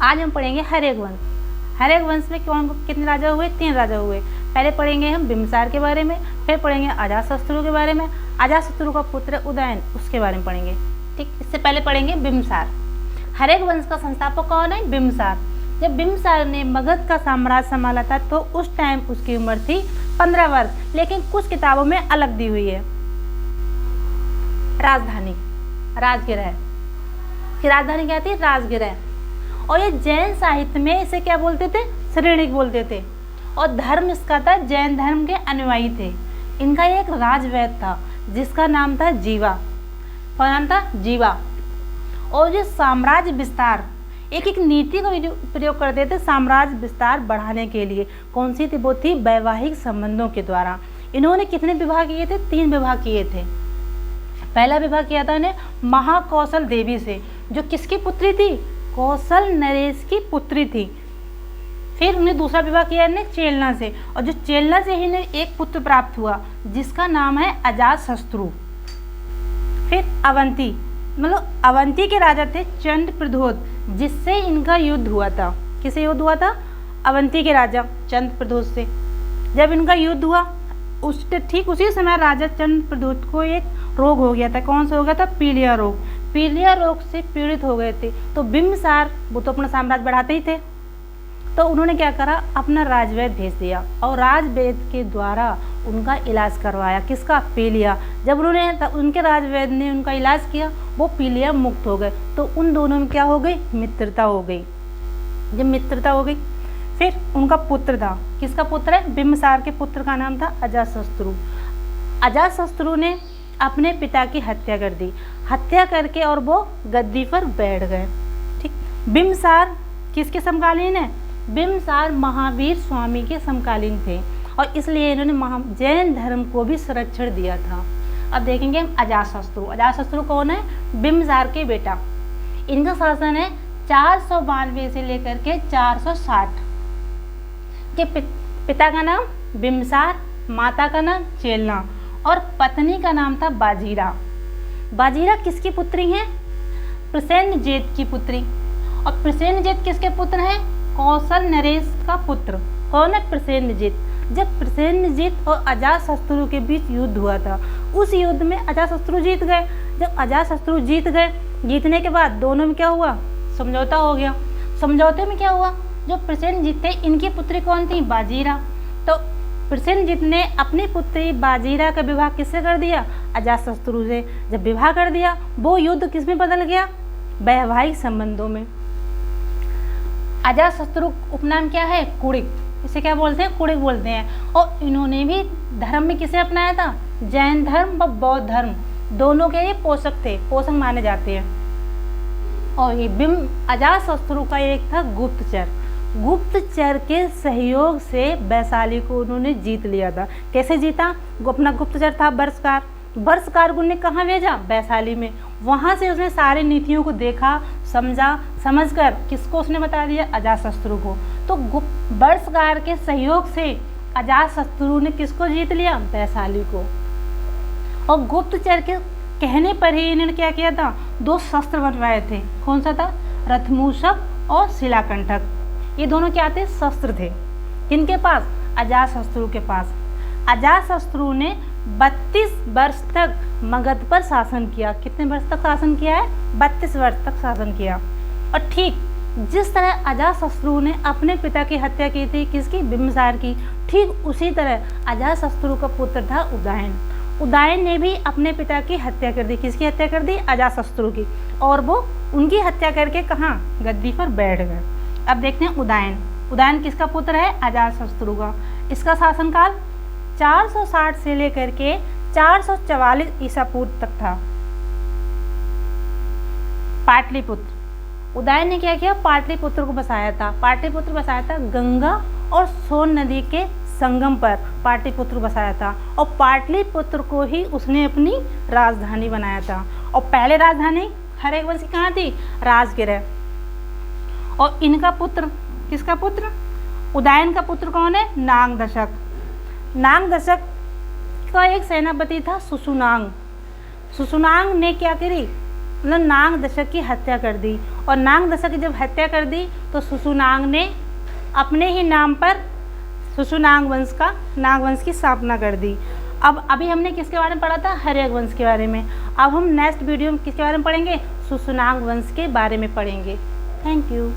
आज हम पढ़ेंगे हर्यक वंश। हर्यक वंश में कौन कितने राजा हुए? 3 राजा हुए। पहले पढ़ेंगे हम बिम्बिसार के बारे में, फिर पढ़ेंगे अजातशत्रु के बारे में, अजातशत्रु का पुत्र उदयन उसके बारे में पढ़ेंगे। ठीक, इससे पहले पढ़ेंगे बिम्बिसार। हर्यक वंश का संस्थापक कौन है? बिम्बिसार। जब बिम्बिसार ने मगध का साम्राज्य संभाला था तो उस टाइम उसकी उम्र थी 15 वर्ष, लेकिन कुछ किताबों में अलग दी हुई है। राजधानी राजगिर है कि राजधानी क्या थी? राजगिर है। और ये जैन साहित्य में इसे क्या बोलते थे? श्रेणिक बोलते थे। और धर्म इसका था, जैन धर्म के अनुयायी थे। इनका एक राजवैद्य था जिसका नाम था जीवा। क्या नाम था? जीवा। और ये साम्राज्य विस्तार एक नीति का प्रयोग करते थे साम्राज्य विस्तार बढ़ाने के लिए। कौन सी थी? वो थी वैवाहिक संबंधों के द्वारा। इन्होंने कितने विवाह किए थे? 3 विवाह किए थे। पहला विवाह किया था इन्हें महाकौशल देवी से, जो किसकी पुत्री थी? कौशल नरेश की पुत्री थी। फिर उन्हें दूसरा विवाह किया इन्हें चेलना से, और जो चेलना से ही इन्हें एक पुत्र प्राप्त हुआ जिसका नाम है अजातशत्रु। फिर अवंती, मतलब अवंती के राजा थे चंद्रप्रद्योत, जिससे इनका युद्ध हुआ था। किससे युद्ध हुआ था? अवंती के राजा चंद्रप्रद्योत से। जब इनका युद्ध हुआ ठीक उसी समय राजा चंद्रप्रद्योत को एक रोग हो गया था। कौन सा हो गया था? पीलिया रोग। पीलिया रोग से पीड़ित हो गए थे। तो बिम्बिसार वो तो अपना साम्राज्य बढ़ाते ही थे, तो उन्होंने क्या करा? अपना राजवैद्य भेज दिया और राजवैद्य के द्वारा उनका इलाज करवाया। किसका? पीलिया। जब उनके राजवैद्य ने उनका इलाज किया, वो पीलिया मुक्त हो गए। तो उन दोनों में क्या हो गई? मित्रता हो गई। जब मित्रता हो गई, फिर उनका पुत्र था। किसका पुत्र है? बिम्बिसार के पुत्र का नाम था अजातशत्रु। अजातशत्रु ने अपने पिता की हत्या कर दी। हत्या करके और वो गद्दी पर बैठ गए। ठीक, बिम्बिसार किसके समकालीन है? बिम्बिसार महावीर स्वामी के समकालीन थे, और इसलिए इन्होंने जैन धर्म को भी संरक्षण दिया था। अब देखेंगे हम अजातशत्रु। अजातशत्रु कौन है? बिम्बिसार के बेटा। इनका शासन है 492 से लेकर के 460। के पिता का नाम बिम्बिसार, माता का नाम चेलना, और पत्नी का नाम था बाजीरा। बाजीरा किसकी पुत्री हैं? प्रसेनजीत की पुत्री। और प्रसेनजीत किसके पुत्र हैं? कौशल नरेश का पुत्र। कौन है? प्रसेनजीत। जब प्रसेनजीत और अजातशत्रु के बीच युद्ध हुआ था, उस युद्ध में अजातशत्रु जीत गए। जब अजातशत्रु जीत गए, जीतने के बाद दोनों में क्या हुआ? समझौता हो गया। समझौते में क्या हुआ? जो प्रसेनजीत थे, इनकी पुत्री कौन थी? बाजीरा। तो प्रसेनजीत ने अपनी पुत्री बाजीरा का विवाह किससे कर दिया? अजातशत्रु से। जब विवाह कर दिया, वो युद्ध किस में बदल गया? वैवाहिक संबंधों में। अजातशत्रु उपनाम क्या है? कुणिक। इसे क्या बोलते हैं? कुणिक बोलते हैं। और इन्होंने भी धर्म में किसे अपनाया था? जैन धर्म व बौद्ध धर्म दोनों के ये पोषक थे, पोषक माने जाते हैं। और ये अजातशत्रु का एक था गुप्तचर। गुप्तचर के सहयोग से वैशाली को उन्होंने जीत लिया था। कैसे जीता? अपना गुप्तचर था वर्षकार। वर्षकार को उन्होंने कहाँ भेजा? वैशाली में। वहाँ से उसने सारी नीतियों को देखा, समझा, समझकर किसको उसने बता दिया? अजातशत्रु को। तो वर्षकार के सहयोग से अजातशत्रु ने किसको जीत लिया? वैशाली को। और गुप्तचर के कहने पर ही इन्होंने क्या किया था? 2 शस्त्र बनवाए थे। कौन सा था? रथमूषक और शिलाकंठक। ये दोनों क्या थे? शस्त्र थे। किनके पास? अजातशत्रु के पास। अजातशत्रु ने 32 वर्ष तक मगध पर शासन किया। कितने वर्ष तक शासन किया है? 32 वर्ष तक शासन किया। और ठीक जिस तरह अजातशत्रु ने अपने पिता की हत्या की थी, किसकी? बिम्बिसार की, ठीक उसी तरह अजातशत्रु का पुत्र था उदयन। उदयन ने भी अपने पिता की हत्या कर दी। किसकी हत्या कर दी? अजातशत्रु की। और वो उनकी हत्या करके कहाँ? गद्दी पर बैठ गए। अब देखते हैं उदयन। उदयन किसका पुत्र है? अजातशत्रु का। इसका शासनकाल 460 से लेकर के 444 ईसा पूर्व तक था। पाटलिपुत्र। उदयन ने क्या किया? पाटलिपुत्र को बसाया था। पाटलिपुत्र बसाया था गंगा और सोन नदी के संगम पर पाटलिपुत्र बसाया था। और पाटलिपुत्र को ही उसने अपनी राजधानी बनाया था। और पहले राजधानी हर्यक वंश की कहाँ थी? राजगिर है। और इनका पुत्र, किसका पुत्र? उदयन का पुत्र कौन है? नागदशक। नागदशक का एक सेनापति था सुसुनांग। सुसुनांग ने क्या करी? मतलब नाग दशक की हत्या कर दी। और नाग दशक की जब हत्या कर दी तो सुसुनाग ने अपने ही नाम पर सुसुनाग वंश का नाग वंश की स्थापना कर दी। अब अभी हमने किसके बारे में पढ़ा था? हर्यक वंश के बारे में। अब हम नेक्स्ट वीडियो में किसके बारे में पढ़ेंगे? सुसुनाग वंश के बारे में पढ़ेंगे। Thank you.